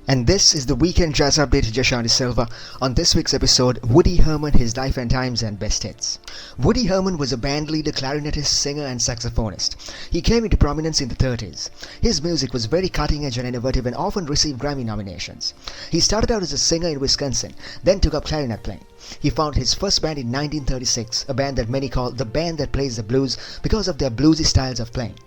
And this is the Weekend Jazz Update with Jashanti Silva. On this week's episode, Woody Herman, his life and times and best hits. Woody Herman was a band leader, clarinetist, singer and saxophonist. He came into prominence in the 30s. His music was very cutting edge and innovative and often received Grammy nominations. He started out as a singer in Wisconsin, then took up clarinet playing. He founded his first band in 1936, a band that many call the band that plays the blues because of their bluesy styles of playing.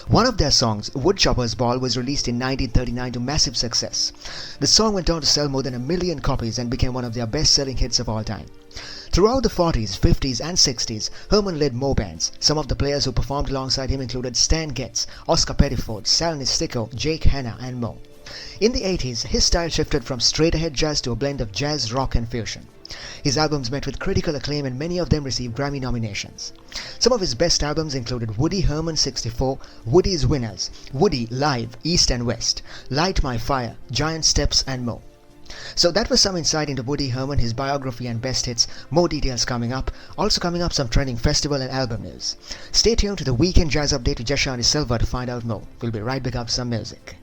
One of their songs, Woodchopper's Ball, was released in 1939 to massive success. The song went on to sell more than 1 million copies and became one of their best-selling hits of all time. Throughout the 40s, 50s and 60s, Herman led more bands. Some of the players who performed alongside him included Stan Getz, Oscar Pettiford, Sal Nistico, Jake Hanna and more. In the 80s, his style shifted from straight-ahead jazz to a blend of jazz, rock and fusion. His albums met with critical acclaim and many of them received Grammy nominations. Some of his best albums included Woody Herman 64, Woody's Winners, Woody Live, East and West, Light My Fire, Giant Steps and more. So that was some insight into Woody Herman, his biography and best hits. More details coming up. Also coming up, some trending festival and album news. Stay tuned to the Weekend Jazz Update with Jashanti Silva to find out more. We'll be right back after some music.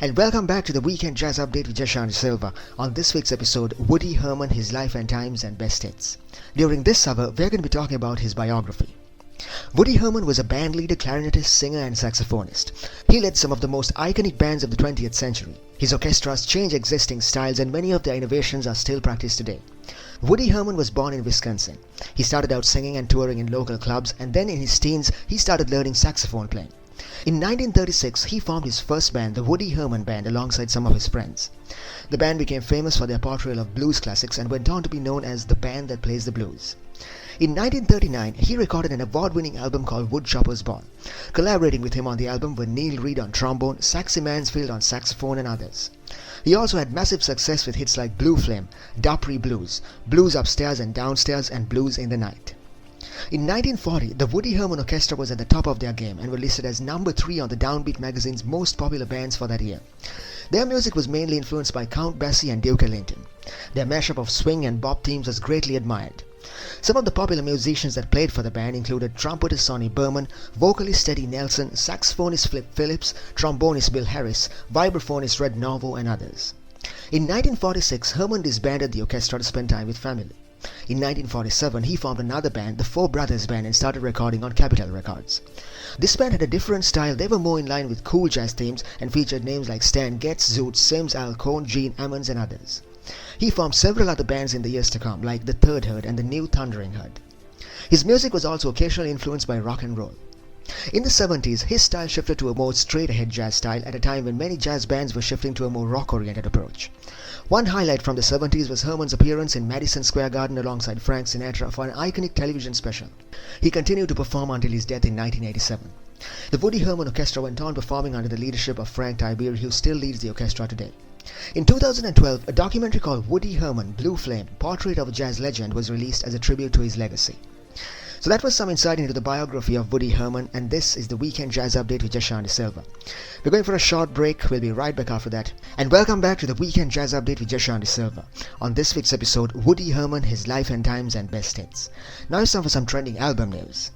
And welcome back to the Weekend Jazz Update with Jashanti Silva. On this week's episode, Woody Herman, his life and times and best hits. During this hour, we're going to be talking about his biography. Woody Herman was a band leader, clarinetist, singer and saxophonist. He led some of the most iconic bands of the 20th century. His orchestras changed existing styles and many of their innovations are still practiced today. Woody Herman was born in Wisconsin. He started out singing and touring in local clubs, and then in his teens, he started learning saxophone playing. In 1936, he formed his first band, the Woody Herman Band, alongside some of his friends. The band became famous for their portrayal of blues classics and went on to be known as the band that plays the blues. In 1939, he recorded an award-winning album called Woodchopper's Ball. Collaborating with him on the album were Neil Reed on trombone, Saxy Mansfield on saxophone and others. He also had massive success with hits like Blue Flame, Dupree Blues, Blues Upstairs and Downstairs and Blues in the Night. In 1940, the Woody Herman Orchestra was at the top of their game and were listed as number 3 on the Downbeat magazine's most popular bands for that year. Their music was mainly influenced by Count Basie and Duke Ellington. Their mashup of swing and bop themes was greatly admired. Some of the popular musicians that played for the band included trumpetist Sonny Berman, vocalist Eddie Nelson, saxophonist Flip Phillips, trombonist Bill Harris, vibraphonist Red Norvo and others. In 1946, Herman disbanded the orchestra to spend time with family. In 1947, he formed another band, the Four Brothers Band, and started recording on Capitol Records. This band had a different style. They were more in line with cool jazz themes and featured names like Stan Getz, Zoot Sims, Al Cohn, Gene Ammons and others. He formed several other bands in the years to come, like the Third Herd and the New Thundering Herd. His music was also occasionally influenced by rock and roll. In the 70s, his style shifted to a more straight-ahead jazz style at a time when many jazz bands were shifting to a more rock-oriented approach. One highlight from the 70s was Herman's appearance in Madison Square Garden alongside Frank Sinatra for an iconic television special. He continued to perform until his death in 1987. The Woody Herman Orchestra went on performing under the leadership of Frank Tiberi, who still leads the orchestra today. In 2012, a documentary called Woody Herman, Blue Flame, Portrait of a Jazz Legend was released as a tribute to his legacy. So that was some insight into the biography of Woody Herman, and this is the Weekend Jazz Update with Jashanti Silva. We're going for a short break. We'll be right back after that. And welcome back to the Weekend Jazz Update with Jashanti Silva. On this week's episode, Woody Herman, his life and times and best hits. Now it's time for some trending album news.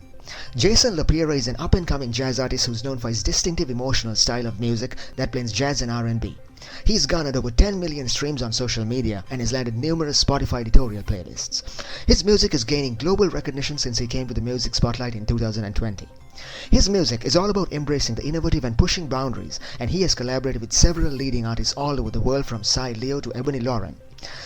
Jason LaPierre is an up-and-coming jazz artist who's known for his distinctive emotional style of music that blends jazz and R&B. He's garnered over 10 million streams on social media and has landed numerous Spotify editorial playlists. His music is gaining global recognition since he came to the music spotlight in 2020. His music is all about embracing the innovative and pushing boundaries, and he has collaborated with several leading artists all over the world from Cy Leo to Ebony Lauren.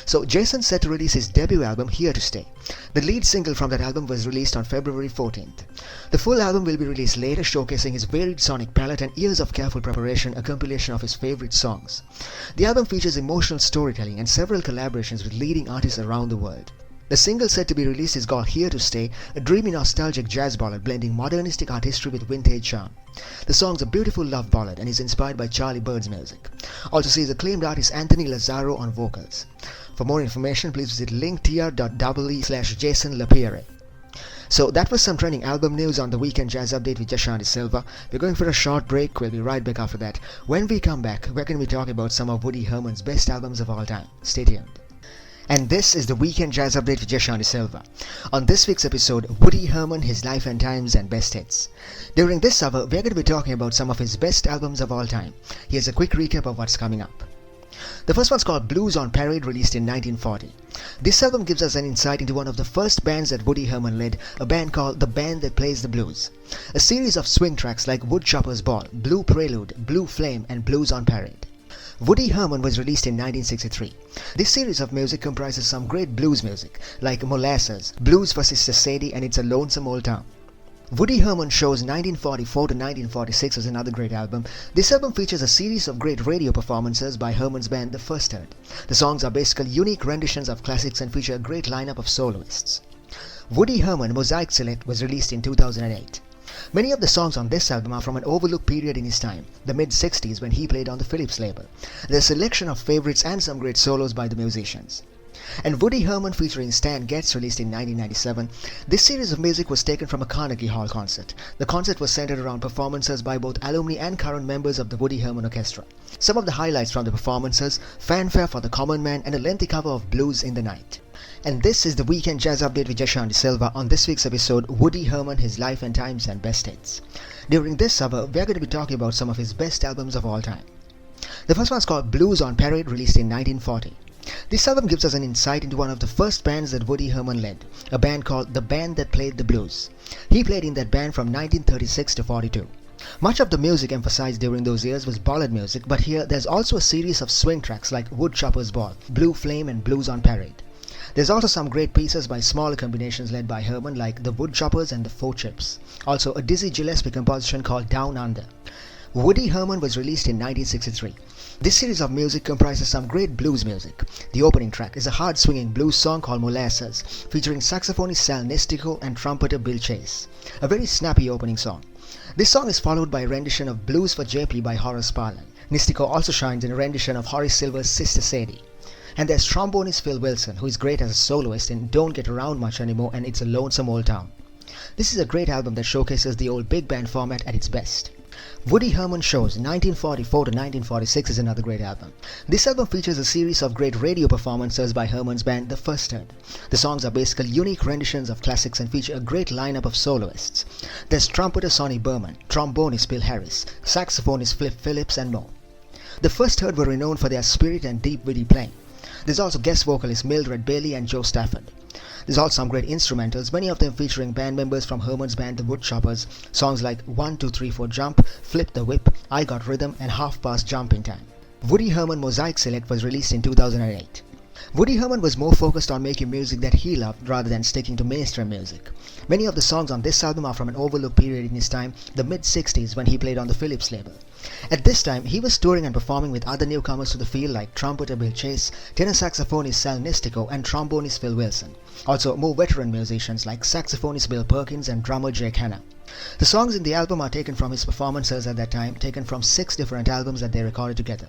So Jason's set to release his debut album, Here to Stay. The lead single from that album was released on February 14th. The full album will be released later, showcasing his varied sonic palette and years of careful preparation, a compilation of his favorite songs. The album features emotional storytelling and several collaborations with leading artists around the world. The single set to be released is called Here to Stay, a dreamy nostalgic jazz ballad blending modernistic artistry with vintage charm. The song's a beautiful love ballad and is inspired by Charlie Bird's music. Also sees acclaimed artist Anthony Lazzaro on vocals. For more information, please visit linktr.ee/Jason LaPierre. So that was some trending album news on the Weekend Jazz Update with Jashanti Silva. We're going for a short break. We'll be right back after that. When we come back, we're going to be talking about some of Woody Herman's best albums of all time. Stay tuned. And this is the Weekend Jazz Update with Jashanti Silva. On this week's episode, Woody Herman, his life and times and best hits. During this hour, we're going to be talking about some of his best albums of all time. Here's a quick recap of what's coming up. The first one's called Blues on Parade, released in 1940. This album gives us an insight into one of the first bands that Woody Herman led, a band called The Band That Plays the Blues. A series of swing tracks like Woodchopper's Ball, Blue Prelude, Blue Flame, and Blues on Parade. Woody Herman was released in 1963. This series of music comprises some great blues music, like Molasses, Blues for Sister Sadie, and It's a Lonesome Old Town. Woody Herman Show's 1944 to 1946 is another great album. This album features a series of great radio performances by Herman's band The First Third. The songs are basically unique renditions of classics and feature a great lineup of soloists. Woody Herman Mosaic Select was released in 2008. Many of the songs on this album are from an overlooked period in his time, the mid-60s, when he played on the Philips label. There's a selection of favorites and some great solos by the musicians. And Woody Herman featuring Stan Getz, released in 1997. This series of music was taken from a Carnegie Hall concert. The concert was centered around performances by both alumni and current members of the Woody Herman Orchestra. Some of the highlights from the performances: fanfare for the common man and a lengthy cover of Blues in the Night. And this is the Weekend Jazz Update with Jashan De Silva. On this week's episode, Woody Herman, his life and times and best hits. During this hour, we are going to be talking about some of his best albums of all time. The first one's called Blues on Parade, released in 1940. This album gives us an insight into one of the first bands that Woody Herman led, a band called The Band That Played the Blues. He played in that band from 1936 to 42. Much of the music emphasized during those years was ballad music, but here there's also a series of swing tracks like Woodchopper's Ball, Blue Flame, and Blues on Parade. There's also some great pieces by smaller combinations led by Herman, like the Woodchoppers and the Four Chips. Also a Dizzy Gillespie composition called Down Under. Woody Herman was released in 1963. This series of music comprises some great blues music. The opening track is a hard-swinging blues song called Molasses, featuring saxophonist Sal Nistico and trumpeter Bill Chase. A very snappy opening song. This song is followed by a rendition of Blues for JP by Horace Parlan. Nistico also shines in a rendition of Horace Silver's Sister Sadie. And there's trombonist Phil Wilson, who is great as a soloist in Don't Get Around Much Anymore and It's a Lonesome Old Town. This is a great album that showcases the old big band format at its best. Woody Herman Show's 1944 to 1946 is another great album. This album features a series of great radio performances by Herman's band The First Third. The songs are basically unique renditions of classics and feature a great lineup of soloists. There's trumpeter Sonny Berman, trombonist Bill Harris, saxophonist Flip Phillips, and more. The First Third were renowned for their spirit and deep witty playing. There's also guest vocalists Mildred Bailey and Joe Stafford. There's also some great instrumentals, many of them featuring band members from Herman's band The Woodchoppers. Songs like 1, 2, 3, 4 Jump, Flip the Whip, I Got Rhythm, and Half Past Jumping Time. Woody Herman Mosaic Select was released in 2008. Woody Herman was more focused on making music that he loved rather than sticking to mainstream music. Many of the songs on this album are from an overlooked period in his time, the mid-60s, when he played on the Philips label. At this time, he was touring and performing with other newcomers to the field like trumpeter Bill Chase, tenor saxophonist Sal Nistico, and trombonist Phil Wilson. Also, more veteran musicians like saxophonist Bill Perkins and drummer Jake Hanna. The songs in the album are taken from his performances at that time, taken from 6 different albums that they recorded together.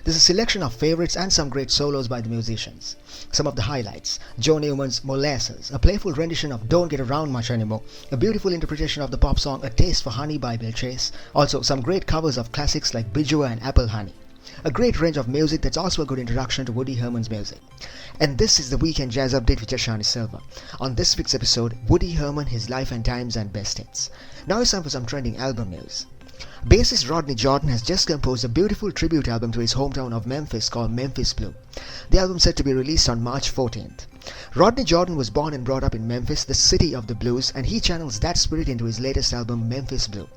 There's a selection of favorites and some great solos by the musicians. Some of the highlights: Joe Newman's Molasses, a playful rendition of Don't Get Around Much Anymore, a beautiful interpretation of the pop song A Taste for Honey by Bill Chase, also some great covers of classics like Bijua and Apple Honey. A great range of music that's also a good introduction to Woody Herman's music. And this is the Weekend Jazz Update with Jashan De Silva. On this week's episode, Woody Herman, his life and times and best hits. Now it's time for some trending album news. Bassist Rodney Jordan has just composed a beautiful tribute album to his hometown of Memphis called Memphis Blue. The album is set to be released on March 14th. Rodney Jordan was born and brought up in Memphis, the city of the blues, and he channels that spirit into his latest album, Memphis Blue.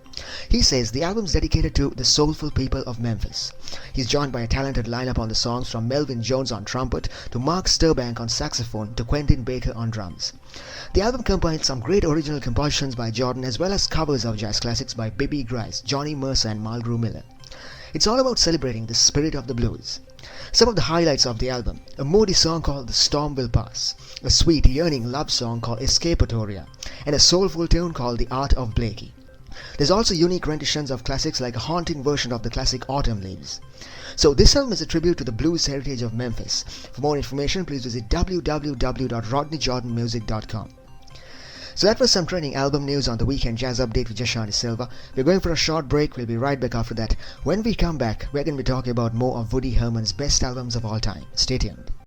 He says the album is dedicated to the soulful people of Memphis. He's joined by a talented lineup on the songs, from Melvin Jones on trumpet to Mark Sturbank on saxophone to Quentin Baker on drums. The album combines some great original compositions by Jordan as well as covers of jazz classics by Bibby Grice, Johnny Mercer, and Mulgrew Miller. It's all about celebrating the spirit of the blues. Some of the highlights of the album: a moody song called The Storm Will Pass, a sweet, yearning love song called Escapatoria, and a soulful tune called The Art of Blakey. There's also unique renditions of classics like a haunting version of the classic Autumn Leaves. So this album is a tribute to the blues heritage of Memphis. For more information, please visit www.rodneyjordanmusic.com. So that was some trending album news on the Weekend Jazz Update with Jashan De Silva. We're going for a short break. We'll be right back after that. When we come back, we're going to be talking about more of Woody Herman's best albums of all time. Stay tuned.